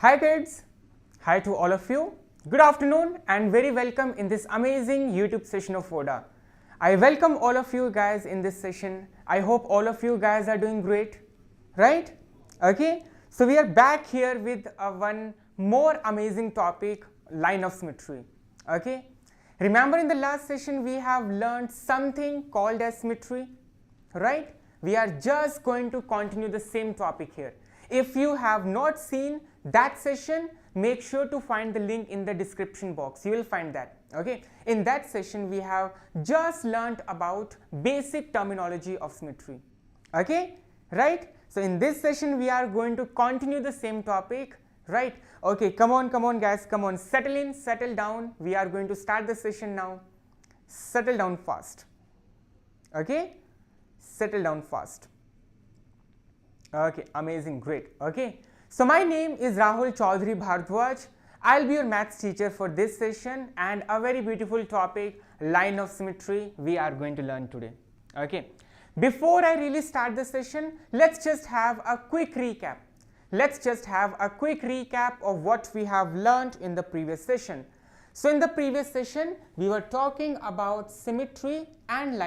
Hi kids, hi to all of you. Good afternoon and very welcome in this amazing YouTube session of ODA. I welcome all of you guys in this session. I hope all of you guys are doing great, right? Okay, so we are back here with one more amazing topic, line of symmetry. Okay, remember in the last session we have learned something called as symmetry, right? We are just going to continue the same topic here. If you have not seen that session, make sure to find the link in the description box. You will find that. Okay, in that session we have just learnt about basic terminology of symmetry. Okay, right? So in this session we are going to continue the same topic, right? Okay, come on guys, come on, settle in, settle down. We are going to start the session now. Settle down fast. Okay, settle down fast. Okay, amazing, great. Okay, so my name is Rahul Chaudhary Bhardwaj. I'll be your maths teacher for this session, and a very beautiful topic, line of symmetry, we are going to learn today. Okay, before I really start the session, let's just have a quick recap. Let's just have a quick recap of what we have learned in the previous session. So in the previous session, we were talking about symmetry and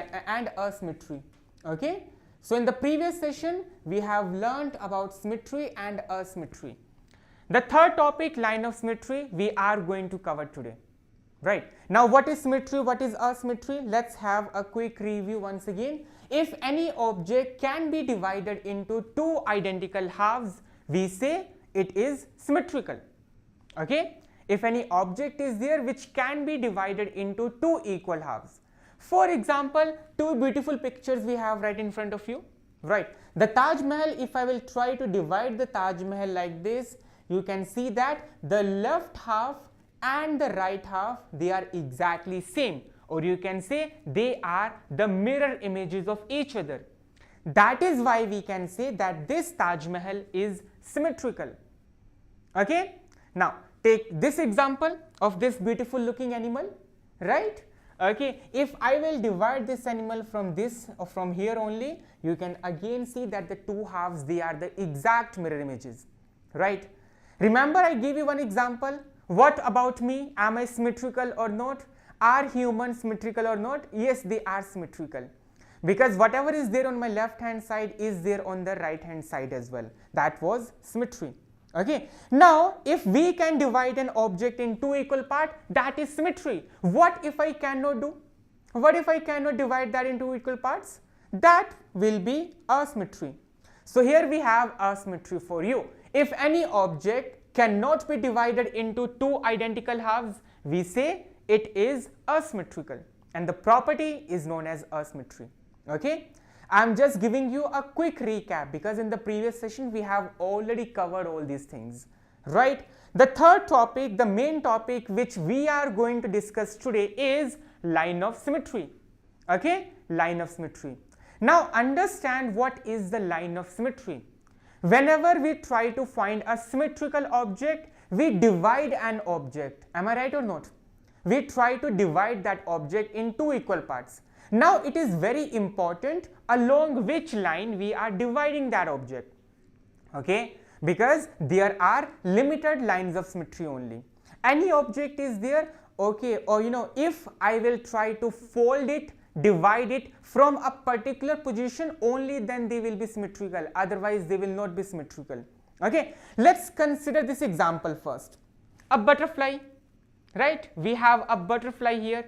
asymmetry. Okay, so in the previous session, we have learned about symmetry and asymmetry. The third topic, line of symmetry, we are going to cover today. Right. Now, what is symmetry? What is asymmetry? Let's have a quick review once again. If any object can be divided into two identical halves, we say it is symmetrical. Okay. If any object is there which can be divided into two equal halves. For example, two beautiful pictures we have right in front of you, right? The Taj Mahal, if I will try to divide the Taj Mahal like this, you can see that the left half and the right half, they are exactly same, or you can say they are the mirror images of each other. That is why we can say that this Taj Mahal is symmetrical. Okay? Now, take this example of this beautiful looking animal, right? Okay, if I will divide this animal from this or from here only, you can again see that the two halves, they are the exact mirror images, right? Remember, I gave you one example. What about me? Am I symmetrical or not? Are humans symmetrical or not? Yes, they are symmetrical, because whatever is there on my left hand side is there on the right hand side as well. That was symmetry. Okay, now if we can divide an object in two equal parts, that is symmetry. What if I cannot do? What if I cannot divide that into equal parts? That will be asymmetry. So here we have asymmetry for you. If any object cannot be divided into two identical halves, we say it is asymmetrical, and the property is known as asymmetry. Okay, I'm just giving you a quick recap because in the previous session we have already covered all these things, right? The third topic, the main topic which we are going to discuss today is line of symmetry. Okay, line of symmetry. Now understand what is the line of symmetry. Whenever we try to find a symmetrical object, we divide an object. Am I right or not? We try to divide that object in two equal parts. Now it is very important along which line we are dividing that object, okay, because there are limited lines of symmetry only. Any object is there, okay, or if I will try to fold it, divide it from a particular position, only then they will be symmetrical, otherwise they will not be symmetrical. Okay, let's consider this example first. A butterfly, right? We have a butterfly here.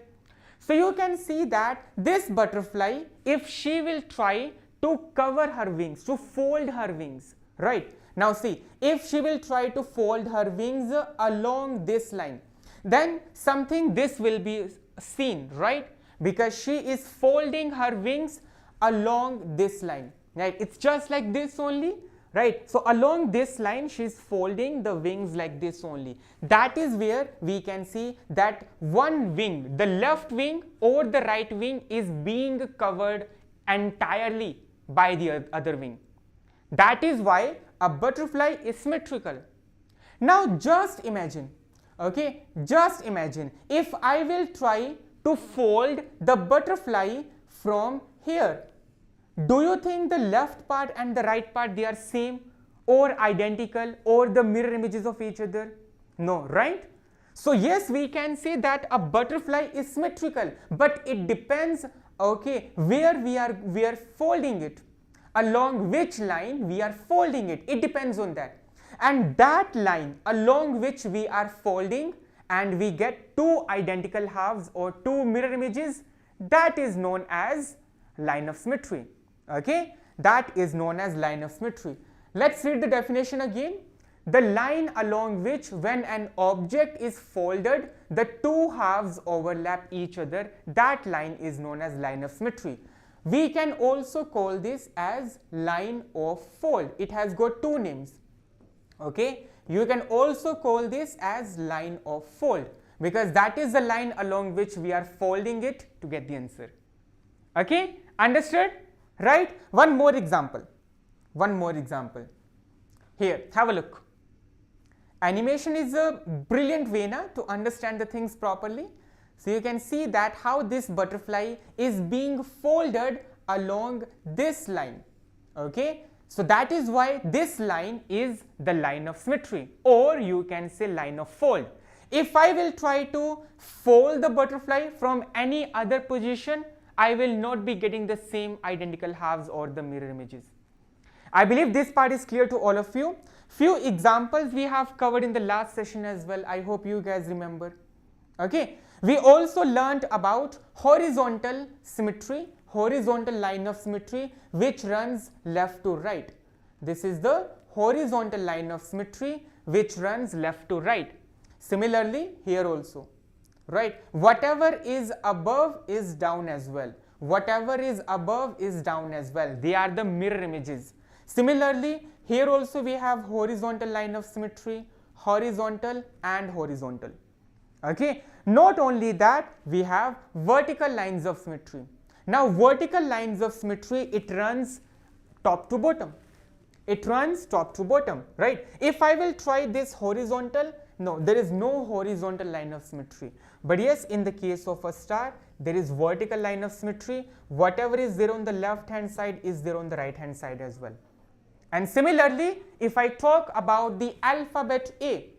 So you can see that this butterfly, if she will try to cover her wings, to fold her wings, right? Now see, if she will try to fold her wings along this line, then something this will be seen, right? Because she is folding her wings along this line, right? It's just like this only, right? So along this line she is folding the wings like this only. That is where we can see that one wing, the left wing or the right wing, is being covered entirely by the other wing. That is why a butterfly is symmetrical. Now just imagine, okay, just imagine if I will try to fold the butterfly from here. Do you think the left part and the right part, they are same? or identical or the mirror images of each other? No, right? So yes, we can say that a butterfly is symmetrical, but it depends, okay, where we are folding it, along which line we are folding it. It depends on that. And that line along which we are folding and we get two identical halves or two mirror images, that is known as line of symmetry. Okay, that is known as line of symmetry. Let's read the definition again. The line along which, when an object is folded, the two halves overlap each other, that line is known as line of symmetry. We can also call this as line of fold. It has got two names. Okay, you can also call this as line of fold, because that is the line along which we are folding it to get the answer. Okay, understood? Right? One more example. Here, have a look. Animation is a brilliant way now to understand the things properly. So you can see that how this butterfly is being folded along this line. Okay, so that is why this line is the line of symmetry, or you can say line of fold. If I will try to fold the butterfly from any other position, I will not be getting the same identical halves or the mirror images. I believe this part is clear to all of you. Few examples we have covered in the last session as well. I hope you guys remember. Okay, we also learned about horizontal symmetry, horizontal line of symmetry, which runs left to right. This is the horizontal line of symmetry which runs left to right. Similarly, here also, right? Whatever is above is down as well. Whatever is above is down as well. They are the mirror images. Similarly, here also we have horizontal line of symmetry, horizontal and horizontal. Okay, not only that, we have vertical lines of symmetry. Now vertical lines of symmetry, it runs top to bottom. It runs top to bottom, right? If I will try this horizontal, no, there is no horizontal line of symmetry. But yes, in the case of a star, there is vertical line of symmetry. Whatever is there on the left hand side is there on the right hand side as well. And similarly, if I talk about the alphabet A,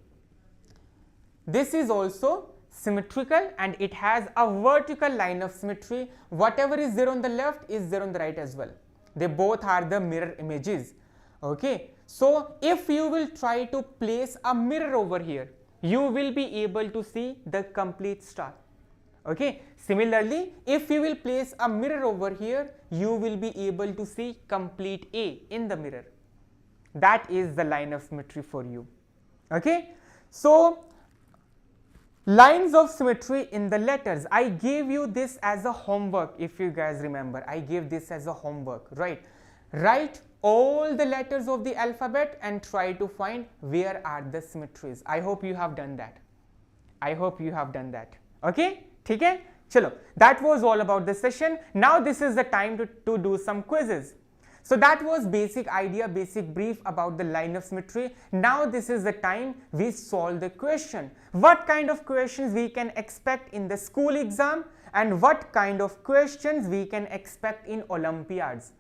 this is also symmetrical and it has a vertical line of symmetry. Whatever is there on the left is there on the right as well. They both are the mirror images. Okay, so if you will try to place a mirror over here, you will be able to see the complete star. Okay, similarly, if you will place a mirror over here, you will be able to see complete A in the mirror. That is the line of symmetry for you. Okay, so lines of symmetry in the letters. I gave you this as a homework. If you guys remember, I gave this as a homework, right? Write all the letters of the alphabet and try to find where are the symmetries. I hope you have done that. I hope you have done that. Okay, ठीक है? चलो, that was all about this session. Now this is the time to do some quizzes. So that was basic idea, basic brief about the line of symmetry. Now this is the time we solve the question. What kind of questions we can expect in the school exam and what kind of questions we can expect in Olympiads.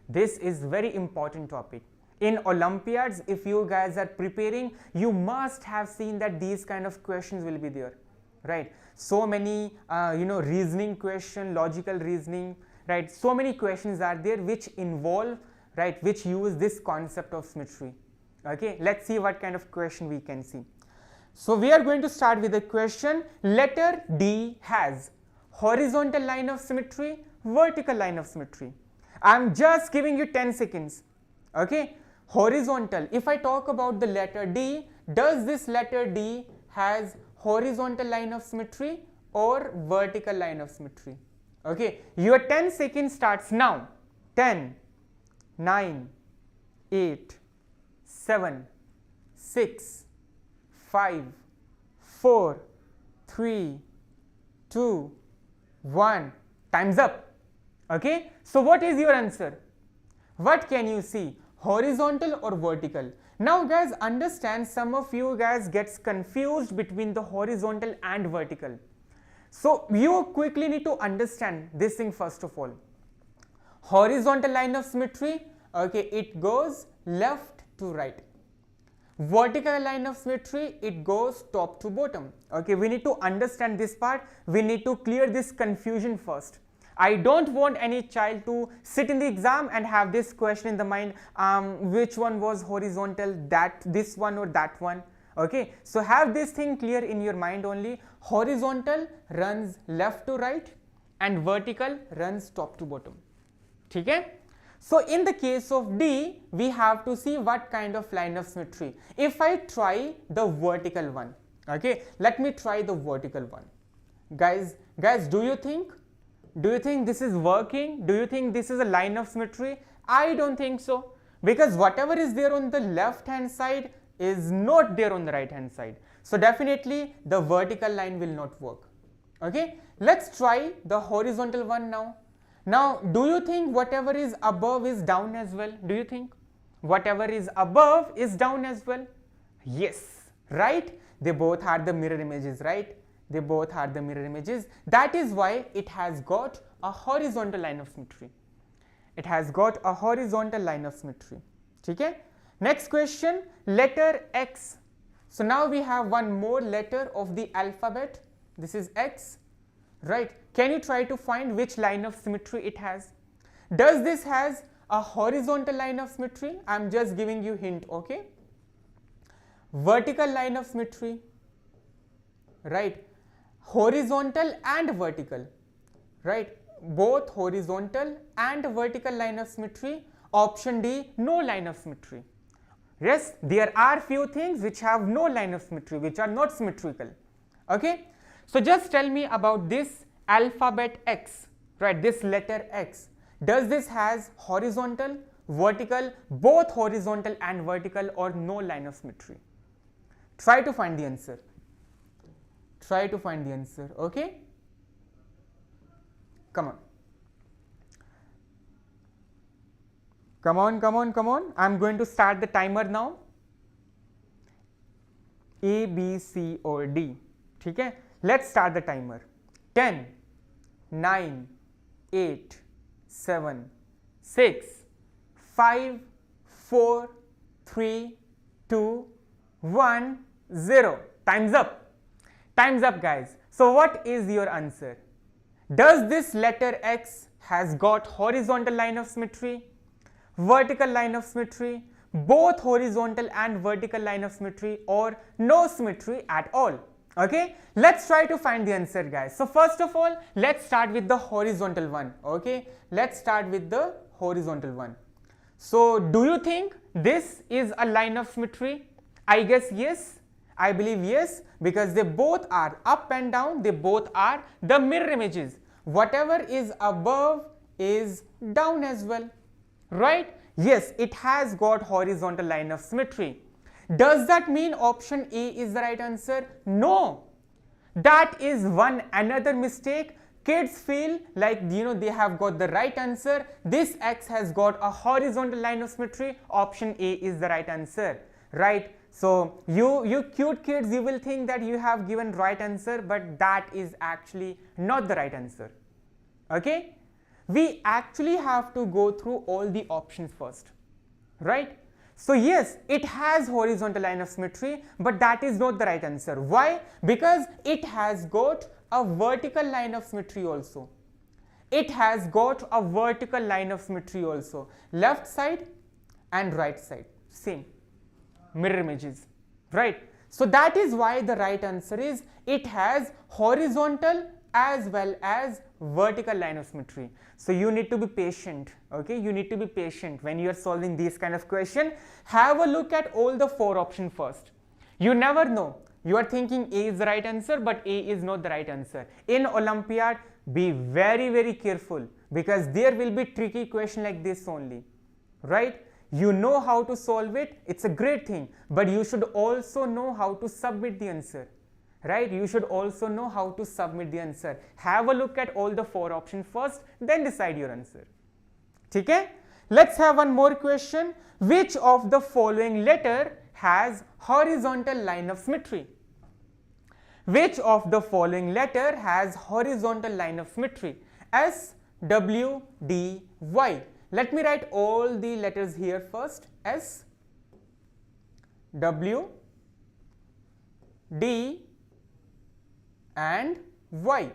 This is very important topic. In Olympiads, if you guys are preparing, you must have seen that these kind of questions will be there, right? So many, reasoning question, logical reasoning, right? So many questions are there which involve, right, which use this concept of symmetry. Okay, let's see what kind of question we can see. So we are going to start with a question. Letter D has horizontal line of symmetry, vertical line of symmetry. I am just giving you 10 seconds. Okay, horizontal. If I talk about the letter D, does this letter D has horizontal line of symmetry or vertical line of symmetry? Okay, your 10 seconds starts now. 10, 9, 8, 7, 6, 5, 4, 3, 2, 1. Time's up. Okay, so what is your answer? What can you see? Horizontal or vertical? Now guys, understand, some of you guys gets confused between the horizontal and vertical. So you quickly need to understand this thing first of all. Horizontal line of symmetry, okay, it goes left to right. Vertical line of symmetry, it goes top to bottom. Okay, we need to understand this part. We need to clear this confusion first. I don't want any child to sit in the exam and have this question in the mind, which one was horizontal, this one or that one. Okay, so have this thing clear in your mind only. Horizontal runs left to right and vertical runs top to bottom. Okay? So in the case of D, we have to see what kind of line of symmetry. If I try the vertical one, okay, let me try the vertical one. Guys, do you think this is working? Do you think this is a line of symmetry? I don't think so, because whatever is there on the left hand side is not there on the right hand side. So definitely the vertical line will not work. Okay, let's try the horizontal one now. Now, do you think whatever is above is down as well? Do you think whatever is above is down as well? Yes, right? They both are the mirror images, right? They both are the mirror images. That is why it has got a horizontal line of symmetry. It has got a horizontal line of symmetry. Okay? Next question, letter X. So now we have one more letter of the alphabet. This is X, right? Can you try to find which line of symmetry it has? Does this has a horizontal line of symmetry? I'm just giving you hint, okay? Vertical line of symmetry, right? Horizontal and vertical, right? Both horizontal and vertical line of symmetry. Option D, no line of symmetry. Yes, there are few things which have no line of symmetry, which are not symmetrical. Okay, so just tell me about this alphabet X, right? This letter X. Does this has horizontal, vertical, both horizontal and vertical, or no line of symmetry? Try to find the answer. Try to find the answer. Okay, come on. Come on. I'm going to start the timer now. A, B, C or D. Okay? Let's start the timer. 10, 9, 8, 7, 6, 5, 4, 3, 2, 1, 0. Time's up. Time's up, guys. So what is your answer? Does this letter X has got horizontal line of symmetry, vertical line of symmetry, both horizontal and vertical line of symmetry, or no symmetry at all? Okay, let's try to find the answer, guys. So first of all, let's start with the horizontal one. Okay, let's start with the horizontal one. So do you think this is a line of symmetry? I guess yes. I believe yes, because they both are up and down. They both are the mirror images. Whatever is above is down as well, right? Yes, it has got horizontal line of symmetry. Does that mean option A is the right answer? No, that is one another mistake. Kids feel like, they have got the right answer. This X has got a horizontal line of symmetry. Option A is the right answer, right? So you cute kids, you will think that you have given right answer, but that is actually not the right answer. Okay, we actually have to go through all the options first, right? So yes, it has horizontal line of symmetry, but that is not the right answer. Why? Because it has got a vertical line of symmetry also. It has got a vertical line of symmetry also. Left side and right side, same mirror images, right? So that is why the right answer is it has horizontal as well as vertical line of symmetry. So you need to be patient, okay? You need to be patient when you are solving these kind of question. Have a look at all the 4 options first. You never know. You are thinking A is the right answer, but A is not the right answer. In Olympiad, be very, very careful, because there will be tricky question like this only, right? You know how to solve it, it's a great thing, but you should also know how to submit the answer, right? You should also know how to submit the answer. Have a look at all the 4 options first, then decide your answer. Okay? Let's have one more question. Which of the following letter has horizontal line of symmetry? Which of the following letter has horizontal line of symmetry? S, W, D, Y. Let me write all the letters here first. S, W, D and Y.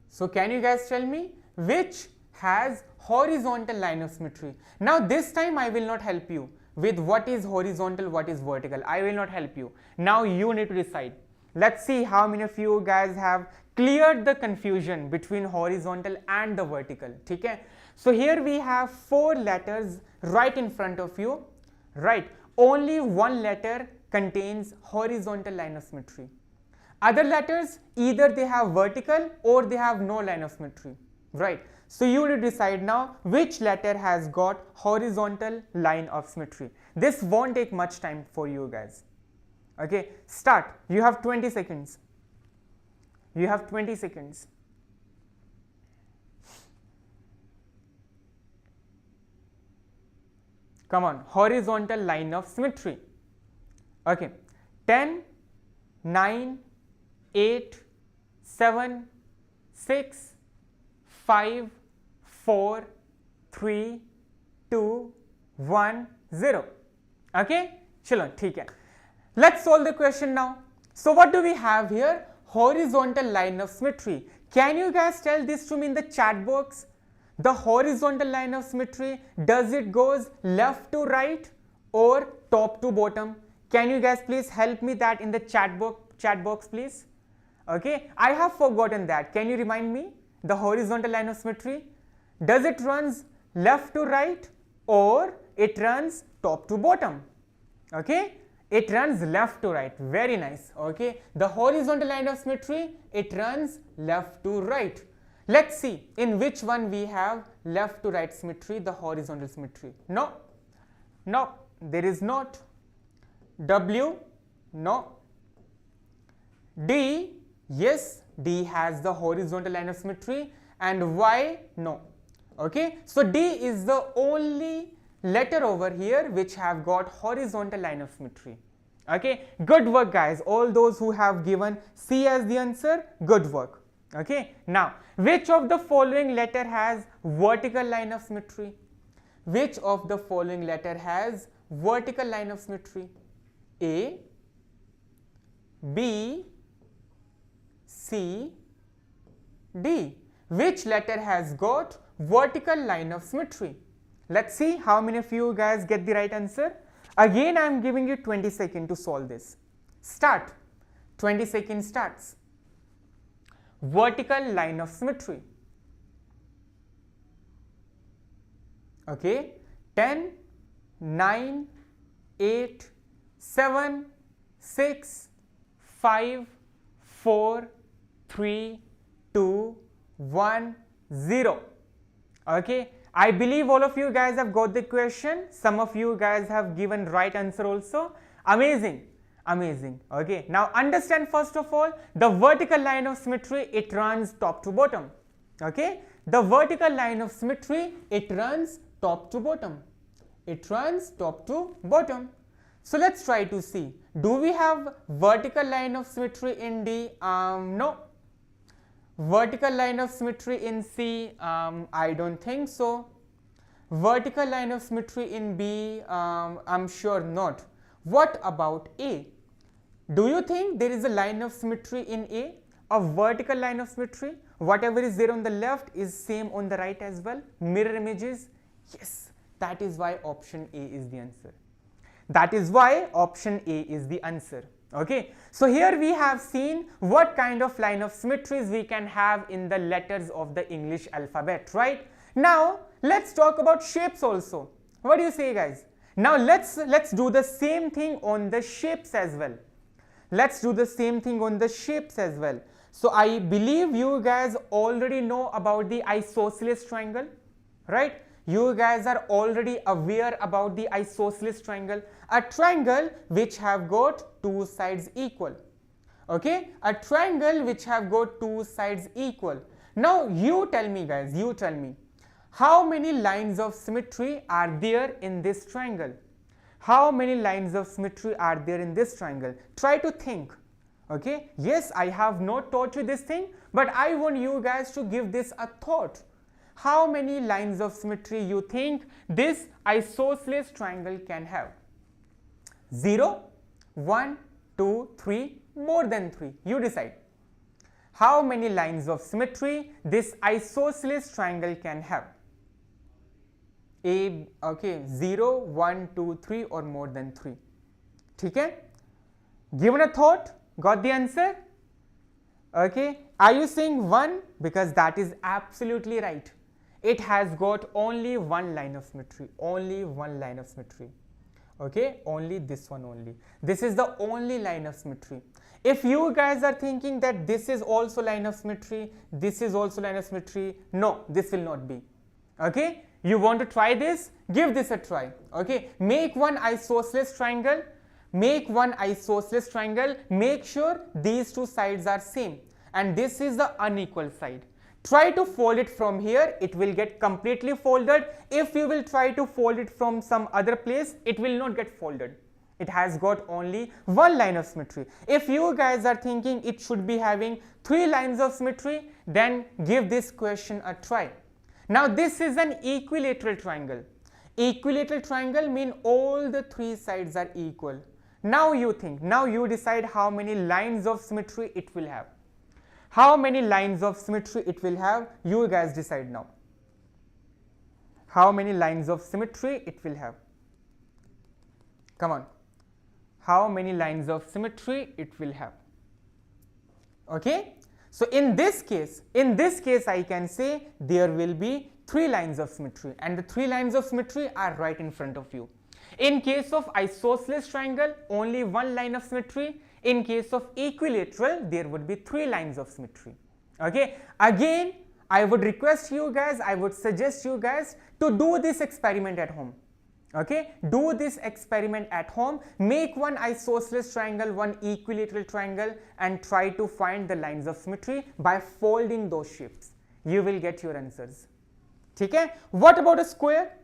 So can you guys tell me which has horizontal line of symmetry? Now this time I will not help you with what is horizontal, what is vertical. I will not help you. Now you need to decide. Let's see how many of you guys have cleared the confusion between horizontal and the vertical. Okay? So here we have 4 letters right in front of you. Right? Only one letter contains horizontal line of symmetry. Other letters, either they have vertical or they have no line of symmetry. Right? So you need to decide now which letter has got horizontal line of symmetry. This won't take much time for you guys. Okay, start. You have 20 seconds. You have 20 seconds. Come on, horizontal line of symmetry. Okay, 10, 9, 8, 7, 6, 5, 4, 3, 2, 1, 0. Okay, chalo, theek hai. Let's solve the question now. So what do we have here? Horizontal line of symmetry. Can you guys tell this to me in the chat box? The horizontal line of symmetry, does it goes left to right or top to bottom? Can you guys please help me that in the chat box please? Okay, I have forgotten that. Can you remind me? The horizontal line of symmetry, does it runs left to right or it runs top to bottom? Okay, it runs left to right. Very nice. Okay, the horizontal line of symmetry, it runs left to right. Let's see in which one we have left to right symmetry, the horizontal symmetry. No, no, there is not. W, no. D, yes, D has the horizontal line of symmetry, and Y, no. Okay, so D is the only letter over here which have got horizontal line of symmetry. Okay, good work guys. All those who have given C as the answer, good work. Okay, now which of the following letter has vertical line of symmetry? Which of the following letter has vertical line of symmetry? A, B, C, D. Which letter has got vertical line of symmetry? Let's see how many of you guys get the right answer. Again, I am giving you 20 seconds to solve this. Start. 20 seconds starts. Vertical line of symmetry. Okay, 10, 9, 8, 7, 6, 5, 4, 3, 2, 1, 0. Okay, I believe all of you guys have got the question. Some of you guys have given right answer also. Amazing. Amazing. Okay, now understand first of all, the vertical line of symmetry, it runs top to bottom. Okay, the vertical line of symmetry, it runs top to bottom. It runs top to bottom. So let's try to see. Do we have vertical line of symmetry in D? No. Vertical line of symmetry in C? I don't think so. Vertical line of symmetry in B? I'm sure not. What about A? Do you think there is a line of symmetry in A? A vertical line of symmetry? Whatever is there on the left is same on the right as well? Mirror images? Yes, that is why option A is the answer. That is why option A is the answer. Okay, so here we have seen what kind of line of symmetries we can have in the letters of the English alphabet, right? Now, let's talk about shapes also. What do you say, guys? Now, let's do the same thing on the shapes as well. Let's do the same thing on the shapes as well. So, I believe you guys already know about the isosceles triangle, right? You guys are already aware about the isosceles triangle, a triangle which have got two sides equal. Okay, a triangle which have got two sides equal. Now you tell me, guys, you tell me, how many lines of symmetry are there in this triangle? How many lines of symmetry are there in this triangle? Try to think. Okay, yes, I have not taught you this thing, but I want you guys to give this a thought. How many lines of symmetry you think this isosceles triangle can have? 0, 1, 2, 3, more than 3. You decide. How many lines of symmetry this isosceles triangle can have? Okay, 0, 1, 2, 3 or more than 3. Okay? Given a thought, got the answer? Okay, are you saying 1? Because that is absolutely right. It has got only one line of symmetry, only one line of symmetry. Okay, only this one only. This is the only line of symmetry. If you guys are thinking that this is also line of symmetry, this is also line of symmetry, no, this will not be. Okay, you want to try this? Give this a try. Okay, make one isosceles triangle. Make one isosceles triangle. Make sure these two sides are same and this is the unequal side. Try to fold it from here, it will get completely folded. If you will try to fold it from some other place, it will not get folded. It has got only one line of symmetry. If you guys are thinking it should be having 3 lines of symmetry, then give this question a try. Now this is an equilateral triangle. Equilateral triangle mean all the 3 sides are equal. Now you think, now you decide how many lines of symmetry it will have. How many lines of symmetry it will have, you guys decide now. How many lines of symmetry it will have? Come on. How many lines of symmetry it will have? Okay. So in this case I can say there will be 3 lines of symmetry and the 3 lines of symmetry are right in front of you. In case of isosceles triangle, only 1 line of symmetry. In case of equilateral, there would be 3 lines of symmetry. Okay. Again, I would request you guys, I would suggest you guys to do this experiment at home. Okay. Do this experiment at home. Make one isosceles triangle, one equilateral triangle and try to find the lines of symmetry by folding those shapes. You will get your answers. Okay. What about a square?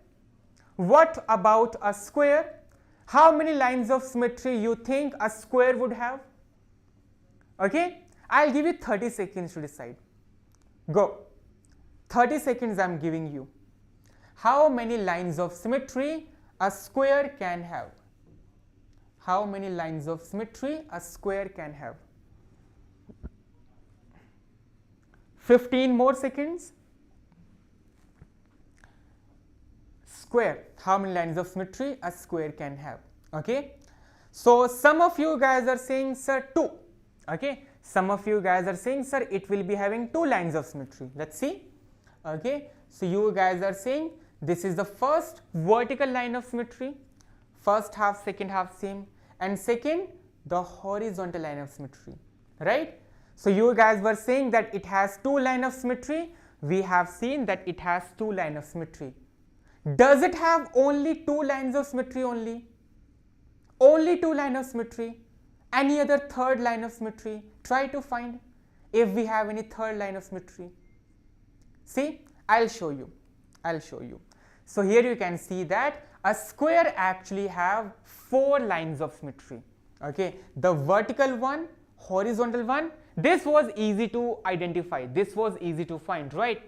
What about a square? How many lines of symmetry you think a square would have? Okay, I'll give you 30 seconds to decide. Go. 30 seconds I'm giving you. How many lines of symmetry a square can have? How many lines of symmetry a square can have? 15 more seconds. Square, how many lines of symmetry a square can have? Okay, so some of you guys are saying sir 2. Okay, some of you guys are saying sir it will be having 2 lines of symmetry. Let's see. Okay, so you guys are saying this is the first vertical line of symmetry, first half, second half same, and second the horizontal line of symmetry, right? So you guys were saying that it has 2 lines of symmetry. We have seen that it has 2 lines of symmetry. Does it have only 2 lines of symmetry only? Only 2 lines of symmetry? Any other third line of symmetry? Try to find if we have any third line of symmetry. See, I'll show you. I'll show you. So here you can see that a square actually have 4 lines of symmetry. Okay, the vertical one, horizontal one. This was easy to identify. This was easy to find, right?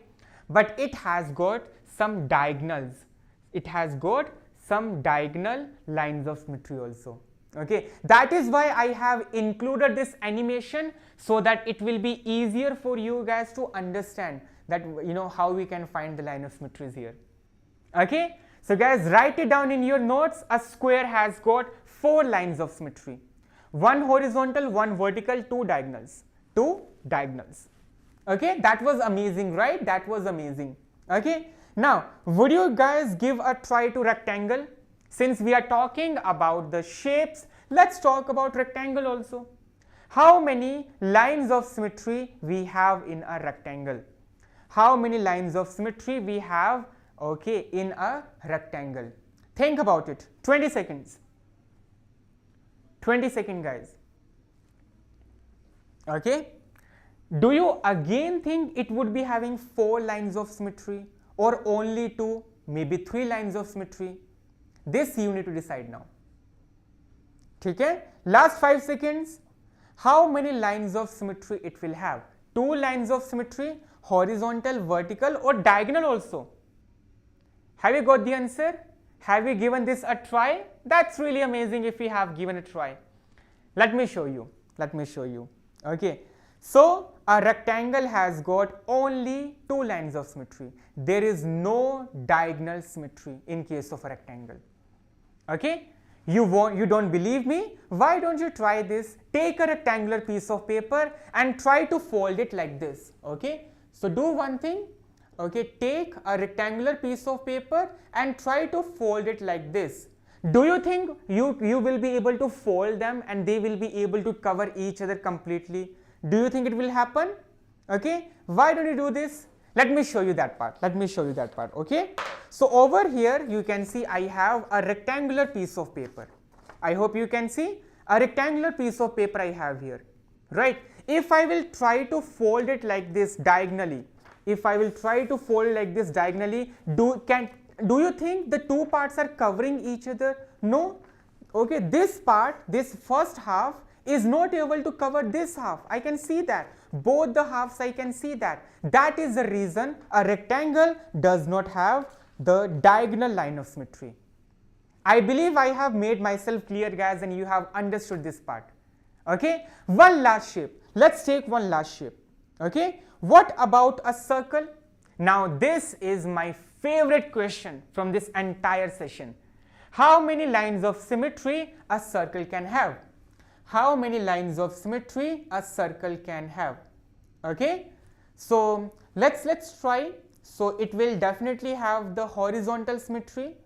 But it has got some diagonals. It has got some diagonal lines of symmetry also. Okay, that is why I have included this animation so that it will be easier for you guys to understand that how we can find the line of symmetries here. Okay, so guys, write it down in your notes. A square has got 4 lines of symmetry, 1 horizontal, 1 vertical, 2 diagonals. 2 diagonals. Okay, that was amazing, right? That was amazing. Okay, now would you guys give a try to rectangle? Since we are talking about the shapes, let's talk about rectangle also. How many lines of symmetry we have in a rectangle? How many lines of symmetry we have, okay, in a rectangle? Think about it. 20 seconds. 20 seconds, guys. Okay. Do you again think it would be having 4 lines of symmetry or only 2, maybe 3 lines of symmetry? This you need to decide now. Okay? Last 5 seconds. How many lines of symmetry it will have? 2 lines of symmetry, horizontal, vertical or diagonal also? Have you got the answer? Have you given this a try? That's really amazing if you have given a try. Let me show you. Okay. So a rectangle has got only two lines of symmetry. There is no diagonal symmetry in case of a rectangle. Okay. You don't believe me? Why don't you try this? Take a rectangular piece of paper and try to fold it like this. Okay. So do one thing. Okay. Take a rectangular piece of paper and try to fold it like this. Do you think you will be able to fold them and they will be able to cover each other completely? Do you think it will happen? Okay. Why don't you do this? Let me show you that part. Okay. So over here you can see I have a rectangular piece of paper. I hope you can see a rectangular piece of paper I have here. Right. If I will try to fold it like this diagonally, do you think the two parts are covering each other? No. Okay. This first half is not able to cover this half. I can see that. Both the halves I can see that. That is the reason a rectangle does not have the diagonal line of symmetry. I believe I have made myself clear, guys, and you have understood this part. Okay. One last shape. Let's take one last shape. Okay. What about a circle? Now this is my favorite question from this entire session. How many lines of symmetry a circle can have? How many lines of symmetry a circle can have? Okay. So let's try. So it will definitely have the horizontal symmetry,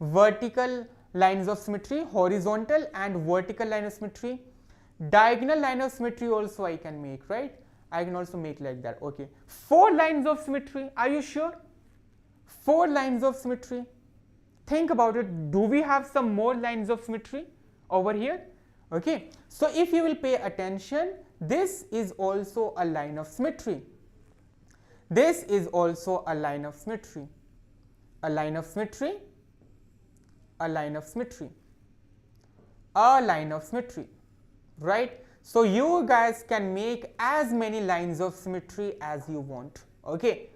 vertical lines of symmetry, horizontal and vertical line of symmetry. Diagonal line of symmetry also I can make, right? I can also make like that. Okay. 4 lines of symmetry. Are you sure? 4 lines of symmetry. Think about it. Do we have some more lines of symmetry over here? Okay. So if you will pay attention, this is also a line of symmetry. This is also a line of symmetry. A line of symmetry. A line of symmetry. A line of symmetry. Right? So you guys can make as many lines of symmetry as you want. Okay.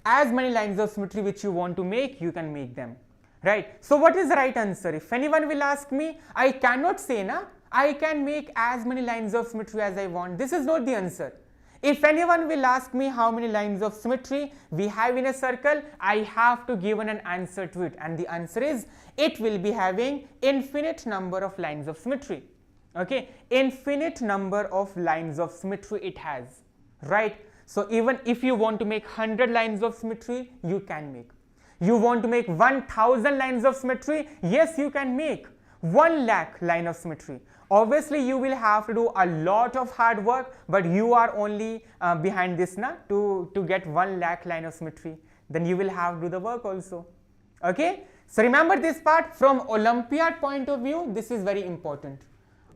As many lines of symmetry which you want to make, you can make them. Right. So what is the right answer? If anyone will ask me, I cannot say na, I can make as many lines of symmetry as I want. This is not the answer. If anyone will ask me how many lines of symmetry we have in a circle, I have to give an answer to it, and the answer is it will be having infinite number of lines of symmetry. Okay, infinite number of lines of symmetry it has, right? So even if you want to make 100 lines of symmetry, you can make. You want to make 1000 lines of symmetry, yes, you can make 1 lakh line of symmetry. Obviously you will have to do a lot of hard work, but you are only behind this na to get 1 lakh line of symmetry. Then you will have to do the work also. Okay, so remember this part. From Olympiad point of view, this is very important.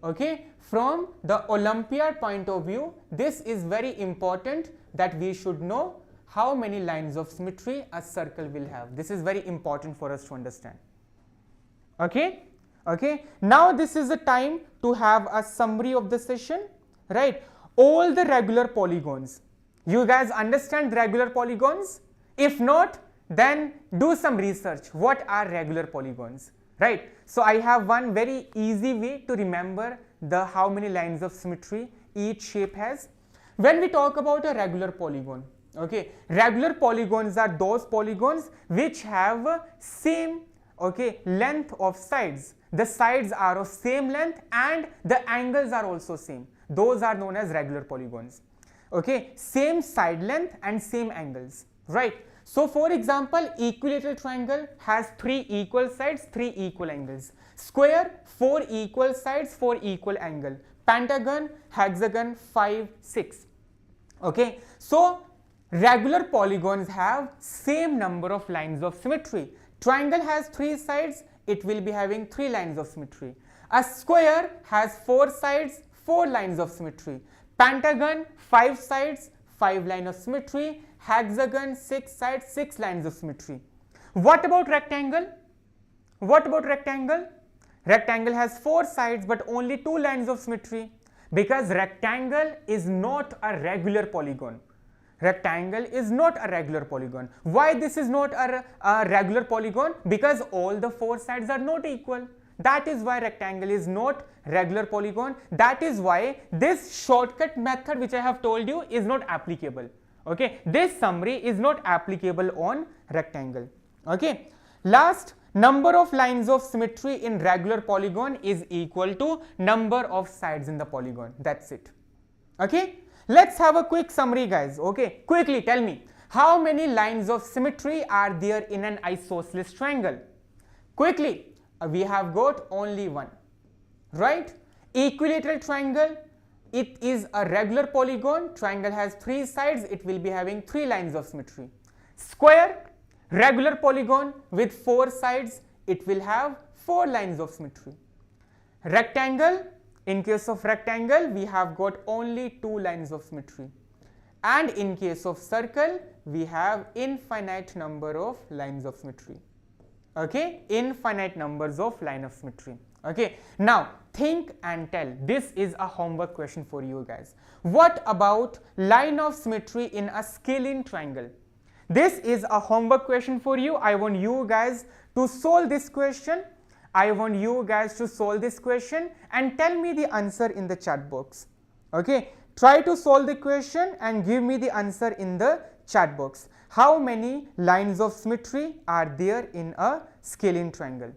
Okay, from the Olympiad point of view, this is very important that we should know how many lines of symmetry a circle will have. This is very important for us to understand. Okay. Okay, now this is the time to have a summary of the session, right? All the regular polygons. You guys understand regular polygons? If not, then do some research. What are regular polygons, right? So I have one very easy way to remember the how many lines of symmetry each shape has. When we talk about a regular polygon, okay, regular polygons are those polygons which have same, okay, length of sides. The sides are of same length and the angles are also same. Those are known as regular polygons. Okay, same side length and same angles, right? So for example, equilateral triangle has 3 equal sides, 3 equal angles. Square, 4 equal sides, 4 equal angle. Pentagon, hexagon, 5, 6. Okay, so regular polygons have same number of lines of symmetry. Triangle has 3 sides, it will be having 3 lines of symmetry. A square has 4 sides, 4 lines of symmetry. Pentagon, 5 sides, 5 lines of symmetry. Hexagon, 6 sides, 6 lines of symmetry. What about rectangle? What about rectangle? Rectangle has 4 sides but only 2 lines of symmetry, because rectangle is not a regular polygon. rectangle is not a regular polygon. Why this is not a regular polygon? Because all the four sides are not equal. That is why rectangle is not regular polygon. That is why this shortcut method which I have told you is not applicable. Okay, this summary is not applicable on rectangle. Okay, last, number of lines of symmetry in regular polygon is equal to number of sides in the polygon. That's it. Okay, let's have a quick summary, guys. Okay, quickly tell me, how many lines of symmetry are there in an isosceles triangle? Quickly, we have got only one, right? Equilateral triangle, it is a regular polygon. Triangle has three sides, it will be having three lines of symmetry. Square, regular polygon with four sides, it will have four lines of symmetry. Rectangle, in case of rectangle, we have got only two lines of symmetry. And in case of circle, we have infinite number of lines of symmetry. Okay, infinite numbers of line of symmetry. Okay, now think and tell. This is a homework question for you guys. What about line of symmetry in a scalene triangle? This is a homework question for you. I want you guys to solve this question. I want you guys to solve this question and tell me the answer in the chat box. Okay, try to solve the question and give me the answer in the chat box. How many lines of symmetry are there in a scalene triangle?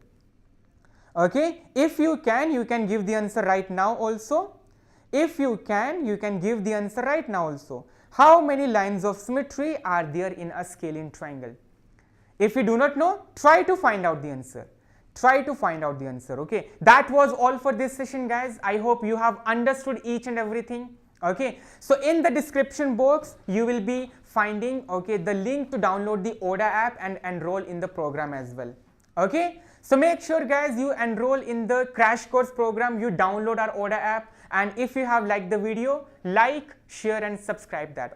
Okay, if you can give the answer right now also. If you can give the answer right now also. How many lines of symmetry are there in a scalene triangle? If you do not know, try to find out the answer. Try to find out the answer. Okay, that was all for this session, guys. I hope you have understood each and everything. Okay, so in the description box you will be finding, okay, the link to download the ODA app and enroll in the program as well. Okay, so make sure, guys, you enroll in the crash course program, you download our ODA app, and if you have liked the video, like, share and subscribe that.